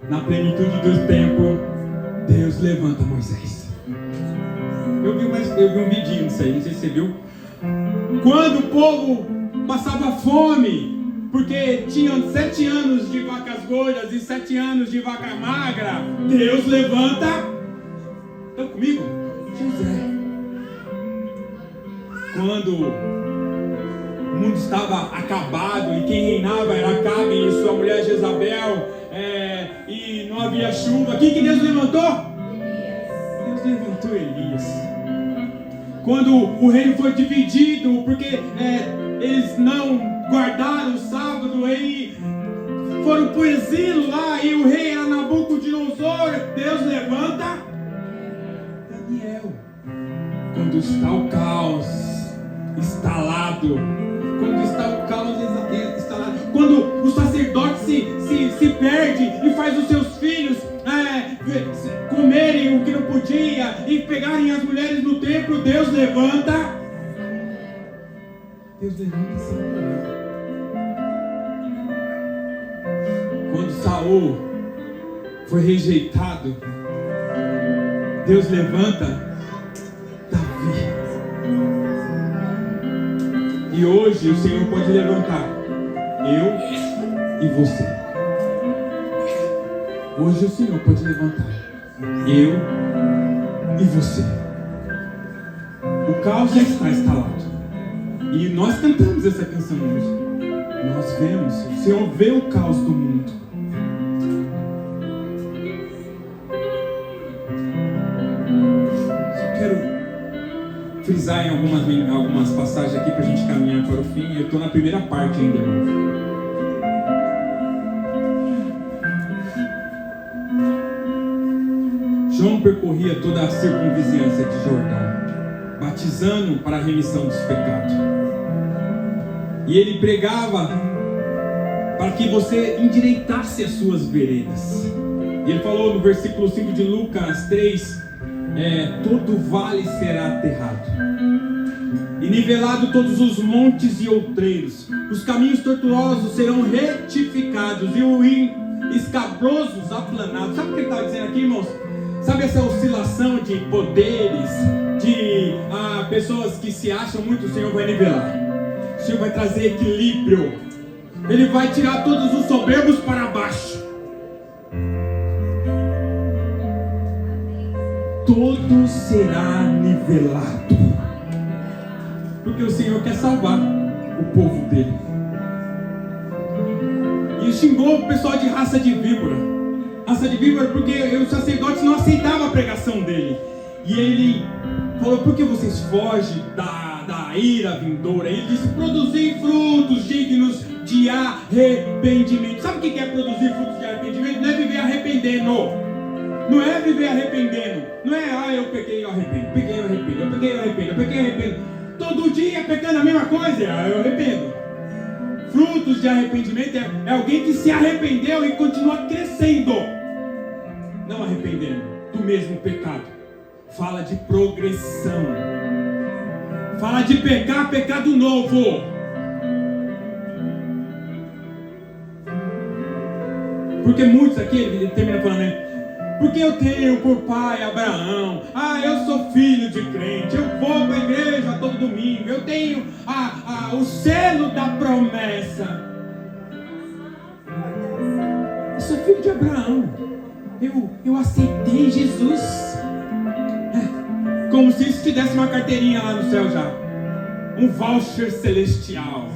na plenitude do tempo, Deus levanta Moisés. Eu vi um vidinho disso aí, não sei se você viu. Quando o povo passava fome, porque tinham 7 anos de vacas gordas e 7 anos de vaca magra, Deus levanta, estão comigo? José. Quando o mundo estava acabado e quem reinava era Acabe e sua mulher Jezabel, e não havia chuva, quem que Deus levantou? Deus levantou Elias. Quando o reino foi dividido, porque eles não guardaram o sábado, e foram para o exílio lá, e o rei era Nabucodonosor, Deus levanta Daniel. Quando está o caos instalado, quando o sacerdote se perde e faz os seus filhos comerem o que não podia e pegarem as mulheres no templo, Deus levanta Samuel. Quando Saul foi rejeitado, Deus levanta Davi. E hoje o Senhor pode levantar eu e você. Hoje o Senhor pode levantar eu e você. O caos já está instalado. E nós cantamos essa canção hoje. Nós vemos, o Senhor vê o caos do mundo. Só quero frisar em algumas passagens aqui para a gente caminhar para o fim. Eu estou na primeira parte ainda, irmão. João percorria toda a circunvizinhança de Jordão, batizando para a remissão dos pecados. E ele pregava para que você endireitasse as suas veredas. E ele falou no versículo 5 de Lucas 3, todo vale será aterrado, e nivelado todos os montes e outreiros. Os caminhos tortuosos serão retificados, e os escabrosos aplanados. Sabe o que ele estava dizendo aqui, irmãos? Sabe essa oscilação de poderes, de pessoas que se acham muito? O Senhor vai nivelar, o Senhor vai trazer equilíbrio, Ele vai tirar todos os soberbos para baixo. Tudo será nivelado, porque o Senhor quer salvar o povo dele. E xingou o pessoal de raça de víbora. Raça de víbora porque os sacerdotes não aceitavam a pregação dele. E ele falou: por que vocês fogem da ira vindoura? Ele disse: produzir frutos dignos de arrependimento. Sabe o que é produzir frutos de arrependimento? Não é viver arrependendo. Não é viver arrependendo. Não é, eu pequei, eu arrependo. Pequei, eu arrependo. Eu pequei, eu arrependo. Eu pequei, eu arrependo. Todo dia pecando a mesma coisa, eu arrependo. Frutos de arrependimento é alguém que se arrependeu e continua crescendo, não arrependendo do mesmo pecado. Fala de progressão, fala de pecar, pecado novo. Porque muitos aqui, ele termina falando, né? Porque eu tenho por pai Abraão, eu sou filho de crente, eu vou para a igreja todo domingo, eu tenho o selo da promessa. Eu sou filho de Abraão, eu aceitei Jesus. Como se isso te desse uma carteirinha lá no céu já, um voucher celestial.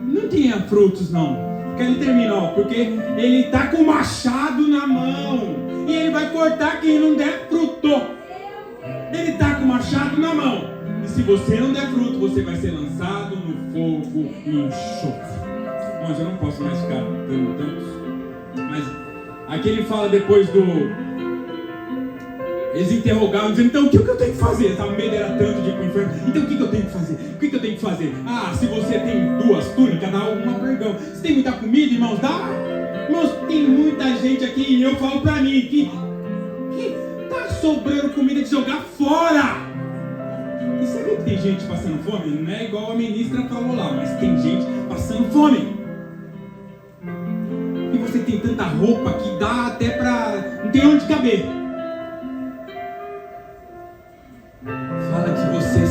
Não tinha frutos não. Ele terminou, porque ele está com o machado na mão e ele vai cortar quem não der fruto. Ele está com o machado na mão, e se você não der fruto, você vai ser lançado no fogo e enxofre. Mas eu não posso mais ficar dando tantos. Mas aqui ele fala depois eles interrogavam, dizendo: então o que eu tenho que fazer? O medo era tanto de ir para o inferno. Então o que eu tenho que fazer? O que eu tenho que fazer? Se você tem 2 túnicas, dá uma pergão. Se tem muita comida, irmãos, dá. Irmãos, tem muita gente aqui, e eu falo para mim que tá sobrando comida de jogar fora. E sabe que tem gente passando fome? Não é igual a ministra falou lá, mas tem gente passando fome. E você tem tanta roupa que dá até para... não tem onde caber. Fala de você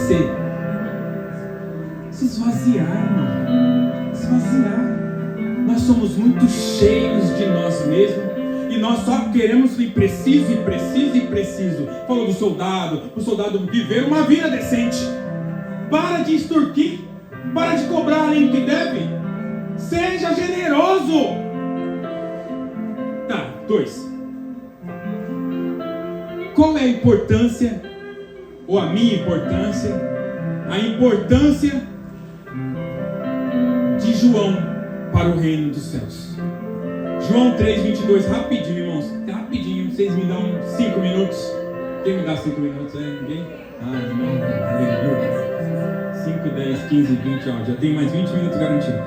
se esvaziar, irmão. esvaziar. Nós somos muito cheios de nós mesmos e nós só queremos e preciso. Falou do soldado, o soldado viver uma vida decente. Para de extorquir, para de cobrar além do que deve. Seja generoso. Tá, 2. Qual é a importância, ou a minha importância, a importância de João para o reino dos céus? João 3:22, rapidinho, irmãos, rapidinho, vocês me dão 5 minutos. Quem me dá 5 minutos? Ninguém? Aleluia. 5, 10, 15, 20, ó, já tem mais 20 minutos garantido.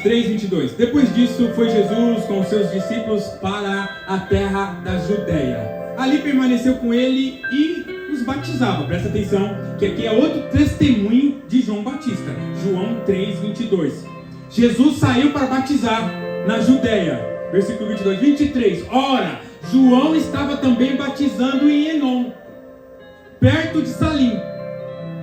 3:22. Depois disso foi Jesus com os seus discípulos para a terra da Judéia. Ali permaneceu com ele e os batizava. Presta atenção, que aqui é outro testemunho de João Batista. João 3:22. Jesus saiu para batizar na Judéia. Versículo 22. 23. Ora, João estava também batizando em Enom, perto de Salim,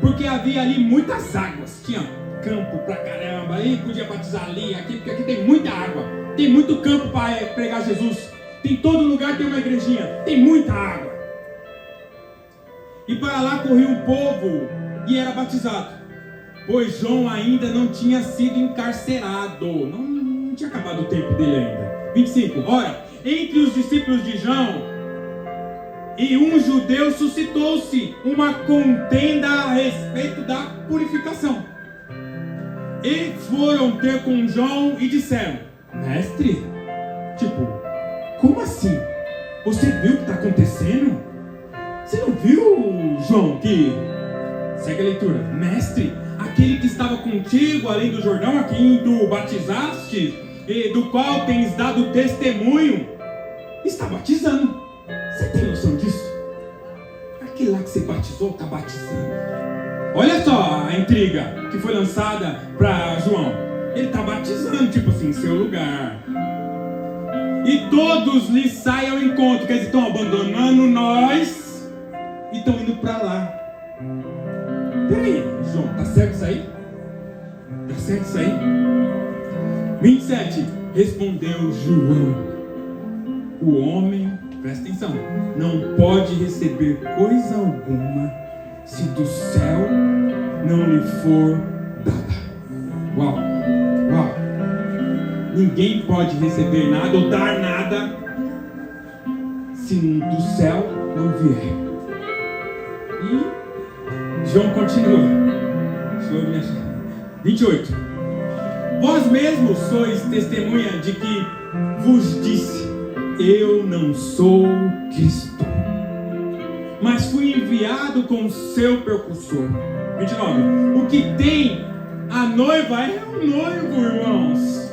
porque havia ali muitas águas. Tinha campo pra caramba, aí podia batizar ali, aqui, porque aqui tem muita água, tem muito campo para pregar Jesus, tem todo lugar tem uma igrejinha, tem muita água. E para lá corria um povo e era batizado, pois João ainda não tinha sido encarcerado, não tinha acabado o tempo dele ainda. 25. Ora, entre os discípulos de João e um judeu suscitou-se uma contenda a respeito da purificação. E foram ter com João e disseram: mestre, como assim? Você viu o que está acontecendo? Você não viu, João, que... Segue a leitura. Mestre, aquele que estava contigo além do Jordão, a quem tu batizaste, e do qual tens dado testemunho, está batizando. Você tem noção disso? Aquele lá que você batizou está batizando. Olha só a intriga que foi lançada para João. Ele está batizando, em seu lugar. E todos lhe saem ao encontro. Quer dizer, estão abandonando nós e estão indo para lá. Peraí, João, tá certo isso aí? Tá certo isso aí? 27. Respondeu João: o homem, presta atenção, não pode receber coisa alguma se do céu não lhe for dada. Uau. Ninguém pode receber nada ou dar nada se do céu não vier. E João continua. 28. Vós mesmos sois testemunha de que vos disse: eu não sou Cristo, mas fui enviado com seu precursor. 29. O que tem a noiva é o noivo, irmãos.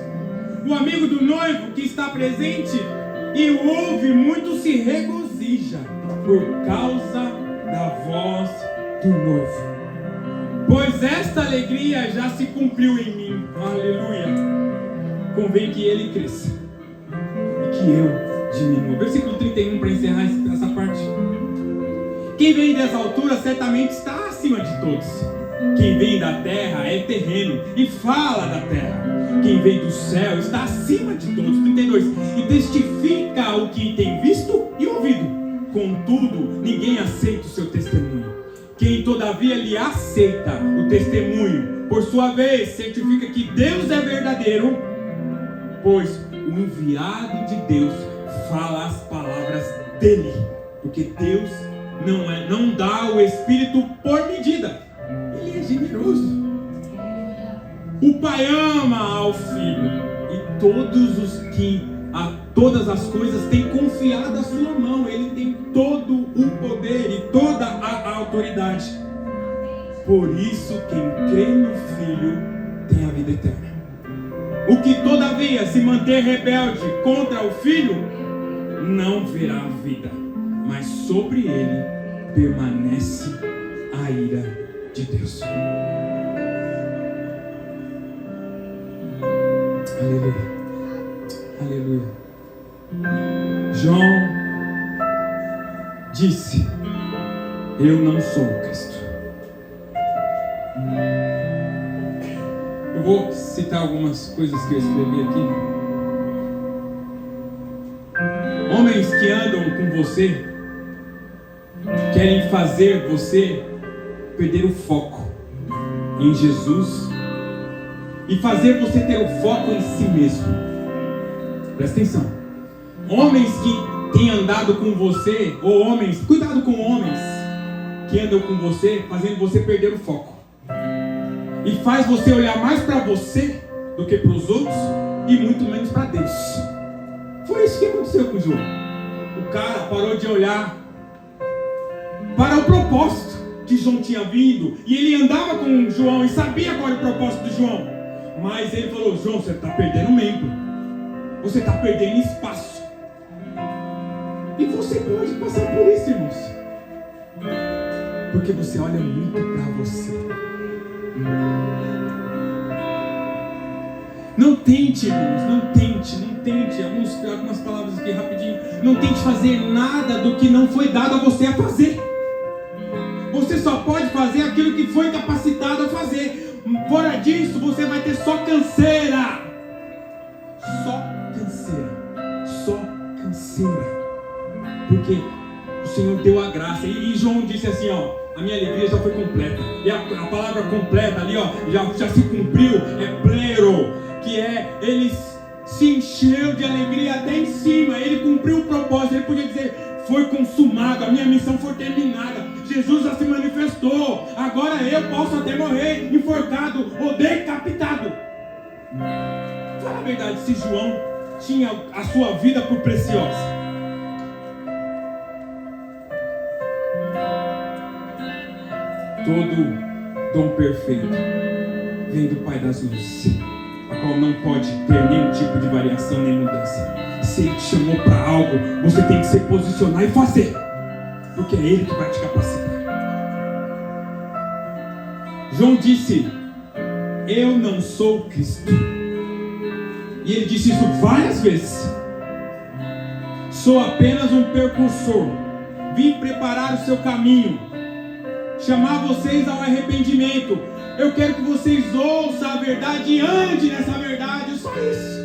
O amigo do noivo que está presente e o ouve muito se regozija por causa da voz do noivo. Pois esta alegria já se cumpriu em mim. Aleluia. Convém que ele cresça e que eu diminua. Versículo 31 para encerrar essa parte. Quem vem das alturas certamente está acima de todos. Quem vem da terra é terreno e fala da terra. Quem vem do céu está acima de todos. 32. E testifica o que tem visto e ouvido. Contudo, ninguém aceita o seu testemunho. Quem todavia lhe aceita o testemunho, por sua vez, certifica que Deus é verdadeiro, pois o enviado de Deus fala as palavras dele. Porque Deus não dá o Espírito por medida. Ele é generoso. O Pai ama ao Filho e todas as coisas têm confiado à sua mão. Ele tem todo o poder e toda a autoridade. Por isso, quem crê no Filho tem a vida eterna. O que todavia se manter rebelde contra o Filho não verá a vida, mas sobre ele permanece a ira de Deus. Aleluia. Aleluia. João disse: eu não sou o Cristo. Eu vou citar algumas coisas que eu escrevi aqui. Homens que andam com você querem fazer você perder o foco em Jesus e fazer você ter o foco em si mesmo. Presta atenção. Homens que têm andado com você, ou homens, cuidado com homens que andam com você, fazendo você perder o foco e faz você olhar mais para você do que para os outros e muito menos para Deus. Foi isso que aconteceu com João. O cara parou de olhar para o propósito que João tinha vindo, e ele andava com João e sabia qual era o propósito de João, mas ele falou: João, você está perdendo membro, você está perdendo espaço. E você pode passar por isso, irmãos, porque você olha muito para você. Não tente, irmãos, não tente, algumas palavras aqui rapidinho. Não tente fazer nada do que não foi dado a você a fazer. Você só pode fazer aquilo que foi capacitado a fazer. Fora disso, você vai ter só canseira. Só canseira. Porque o Senhor deu a graça. E João disse assim, ó: a minha alegria já foi completa. E a palavra completa ali, ó, já se cumpriu. É plero, que é, ele se encheu de alegria até em cima. Ele cumpriu o propósito. Ele podia dizer: foi consumado, a minha missão foi terminada. Jesus já se manifestou. Agora eu posso até morrer enforcado ou decapitado. Fala a verdade, se João tinha a sua vida por preciosa. Todo dom perfeito vem do Pai das luzes, a qual não pode ter nenhum tipo de variação nem mudança. Se Ele te chamou para algo, você tem que se posicionar e fazer, porque é Ele que vai te capacitar. João disse: eu não sou Cristo. E ele disse isso várias vezes. Sou apenas um precursor. Vim preparar o seu caminho, chamar vocês ao arrependimento. Eu quero que vocês ouçam a verdade e andem nessa verdade. Só isso.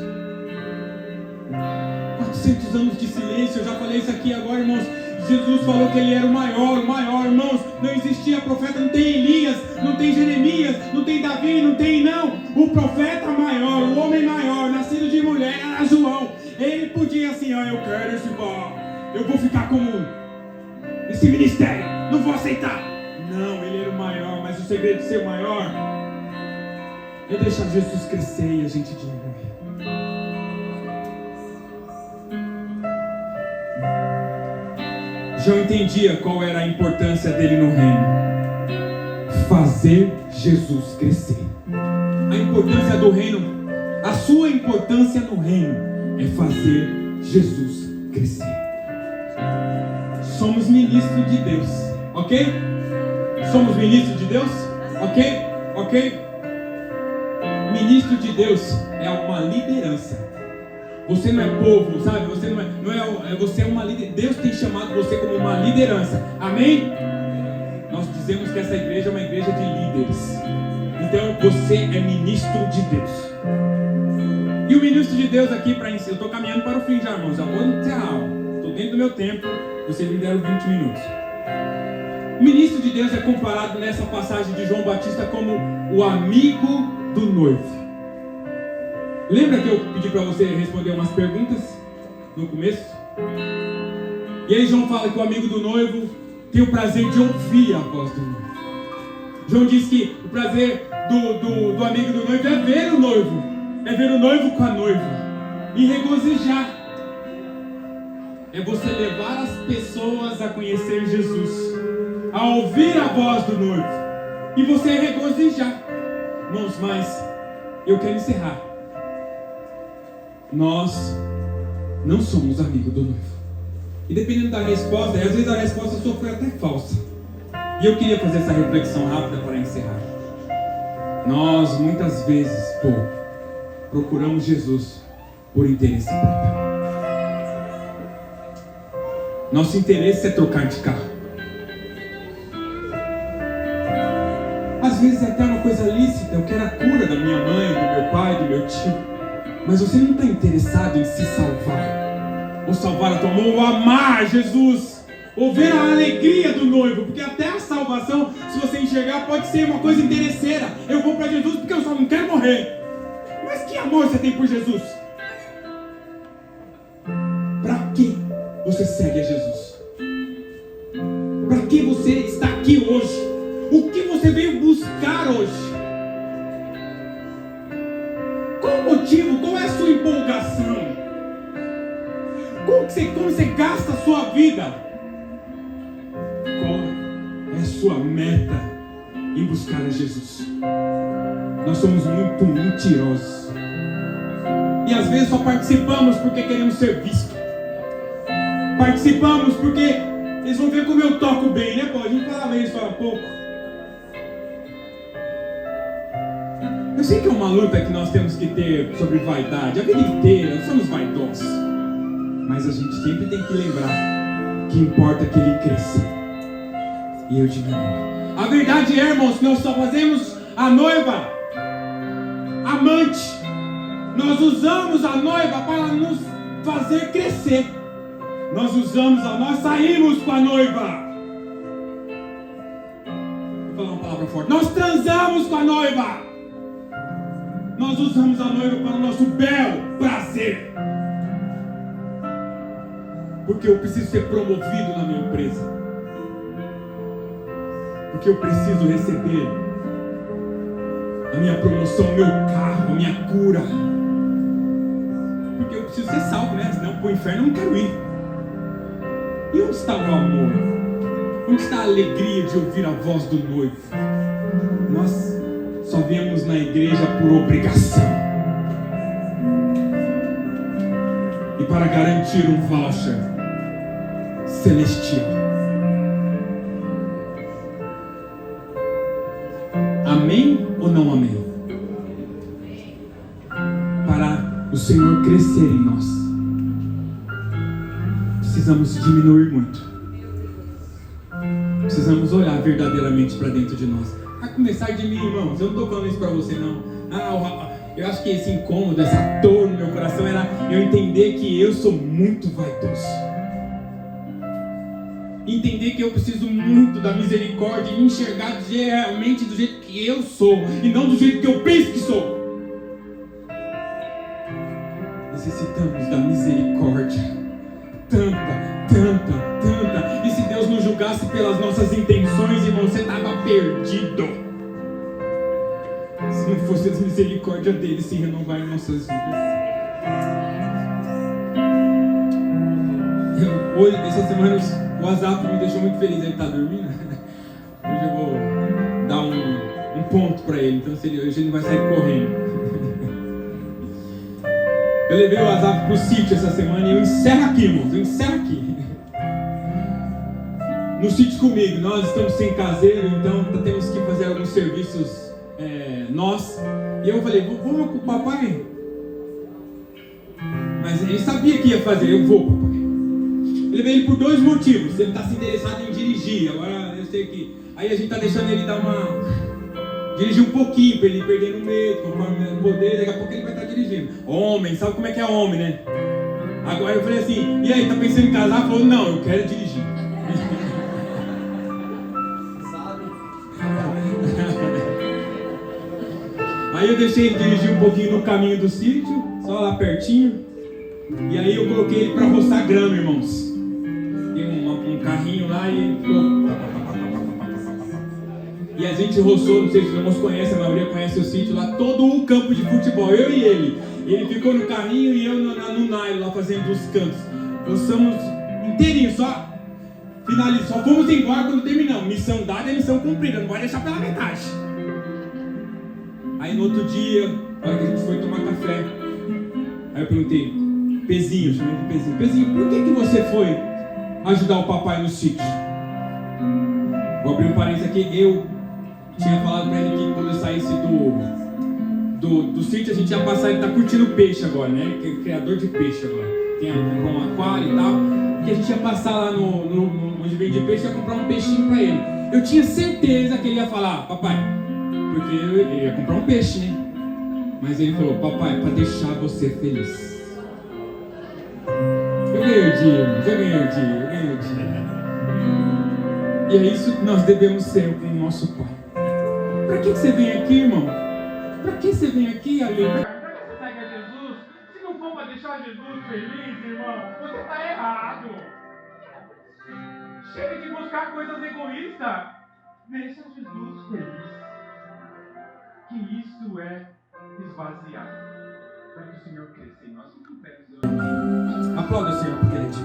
400 anos de silêncio. Eu já falei isso aqui agora, irmãos. Jesus falou que Ele era o maior, irmãos. Não existia profeta, não tem Elias, não tem Jeremias, não tem Davi, não tem, não. O profeta maior, o homem maior, nascido de mulher, era João. Ele podia assim: ó, eu quero esse bar, eu vou ficar como esse ministério, não vou aceitar. Não, ele era o maior, mas o segredo de ser o maior é deixar Jesus crescer e a gente diminuir. João entendia qual era a importância dele no reino: fazer Jesus crescer. A importância do reino, a sua importância no reino é fazer Jesus crescer. Somos ministros de Deus, ok? Somos ministros de Deus, ok? Ministro de Deus é uma liderança. Você não é povo, sabe? Você você é uma liderança. Deus tem chamado você como uma liderança. Amém? Nós dizemos que essa igreja é uma igreja de líderes. Então você é ministro de Deus. E o ministro de Deus aqui, eu estou caminhando para o fim já, irmãos. Já vou encerrar a aula. Estou dentro do meu tempo. Vocês me deram 20 minutos. O ministro de Deus é comparado nessa passagem de João Batista como o amigo do noivo. Lembra que eu pedi para você responder umas perguntas no começo? E aí João fala que o amigo do noivo tem o prazer de ouvir a voz do noivo. João diz que o prazer do amigo do noivo é ver o noivo. É ver o noivo com a noiva e regozijar. É você levar as pessoas a conhecer Jesus, a ouvir a voz do noivo e você regozijar. Irmãos, mas eu quero encerrar. Nós não somos amigos do noivo. E dependendo da resposta, às vezes a resposta sua foi até falsa. E eu queria fazer essa reflexão rápida para encerrar. Nós muitas vezes, procuramos Jesus por interesse próprio. Nosso interesse é trocar de carro. Às vezes é até uma coisa lícita. Eu quero a cura da minha mãe, mas você não está interessado em se salvar, ou salvar a tua mão, ou amar Jesus, ou ver a alegria do noivo, porque até a salvação, se você enxergar, pode ser uma coisa interesseira. Eu vou para Jesus porque eu só não quero morrer. Mas que amor você tem por Jesus? Para que você segue a Jesus? Para que você está aqui hoje? O que você veio buscar hoje? Qual o motivo? Qual é a sua empolgação? Como você gasta a sua vida? Qual é a sua meta em buscar a Jesus? Nós somos muito mentirosos. E às vezes só participamos porque queremos ser vistos. Participamos porque eles vão ver como eu toco bem, né? Pô, a gente falava isso há pouco. Eu sei que é uma luta que nós temos que ter sobre vaidade. A vida inteira, nós somos vaidosos. Mas a gente sempre tem que lembrar que importa que ele cresça e eu diminua. A verdade é, irmãos, que nós só fazemos a noiva amante. Nós usamos a noiva para nos fazer crescer. Nós saímos com a noiva. Vou falar uma palavra forte. Nós transamos com a noiva. Nós usamos a noiva para o nosso bel prazer. Porque eu preciso ser promovido na minha empresa. Porque eu preciso receber a minha promoção, o meu carro, a minha cura. Porque eu preciso ser salvo, né? Senão para o inferno eu não quero ir. E onde está o amor? Onde está a alegria de ouvir a voz do noivo? Nós só viemos na igreja por obrigação. E para garantir um voucher celestial. Amém ou não amém? Para o Senhor crescer em nós, precisamos diminuir muito. Precisamos olhar verdadeiramente para dentro de nós. A começar de mim, irmãos. Eu não estou falando isso para você, não. Eu acho que esse incômodo, essa dor no meu coração era eu entender que eu sou muito vaidoso. Entender que eu preciso muito da misericórdia e enxergar realmente do jeito que eu sou e não do jeito que eu penso que sou. Necessitamos da misericórdia. Tanta. E se Deus nos julgasse pelas nossas intenções, irmão, você estava perdido. Se não fosse a misericórdia dele se renovar em nossas vidas. Hoje, essa semana, o WhatsApp me deixou muito feliz. Ele está dormindo. Hoje eu vou dar um ponto para ele. Então hoje ele não vai sair correndo. Eu levei o WhatsApp para o sítio essa semana e eu encerro aqui, irmãos. Eu encerro aqui. No sítio comigo, nós estamos sem caseiro, então temos que fazer alguns serviços nós. E eu falei, vamos com o papai? Mas ele sabia que ia fazer, eu vou, papai. Eu levei ele por 2 motivos. Ele está se interessado em dirigir. Agora eu sei que. Aí a gente está deixando ele dirigir um pouquinho, para ele perder no medo, conforme o poder, daqui a pouco ele vai estar dirigindo. Homem, sabe como é que é homem, né? Agora eu falei assim, e aí, tá pensando em casar? Falou, não, eu quero dirigir. Aí eu deixei ele dirigir um pouquinho no caminho do sítio, só lá pertinho. E aí eu coloquei ele para roçar grama, irmãos. Tem um carrinho lá e ele ficou... E a gente roçou, não sei se os irmãos conhecem, a maioria conhece o sítio lá, todo um campo de futebol, eu e ele. Ele ficou no carrinho e eu no nylon lá fazendo os cantos. Roçamos inteirinho, só fomos embora quando terminamos. Missão dada é missão cumprida, não vai deixar pela metade. Aí no outro dia, a hora que a gente foi tomar café, aí eu perguntei, Pezinho, chamei de Pezinho. Pezinho, por que você foi ajudar o papai no sítio? Vou abrir um parênteses aqui, eu tinha falado pra ele que quando eu saísse do sítio a gente ia passar, ele tá curtindo peixe agora, né? Que é criador de peixe agora. Tem um aquário e tal. Que a gente ia passar lá onde vende peixe, ia comprar um peixinho pra ele. Eu tinha certeza que ele ia falar, papai, porque ele ia comprar um peixe, né? Mas ele falou: papai, para deixar você feliz. Eu ganhei o dia, irmãos, eu ganhei o dia. E é isso que nós devemos ser com o nosso Pai. Para que você vem aqui, irmão? Para que você vem aqui, Ale? Para que você segue a Jesus? Se não for para deixar Jesus feliz, irmão, você está errado. Chega de buscar coisas egoístas. Deixa Jesus feliz. Que isso é esvaziar. Para que o Senhor cresça em nós. Aplauda o Senhor porque Ele é de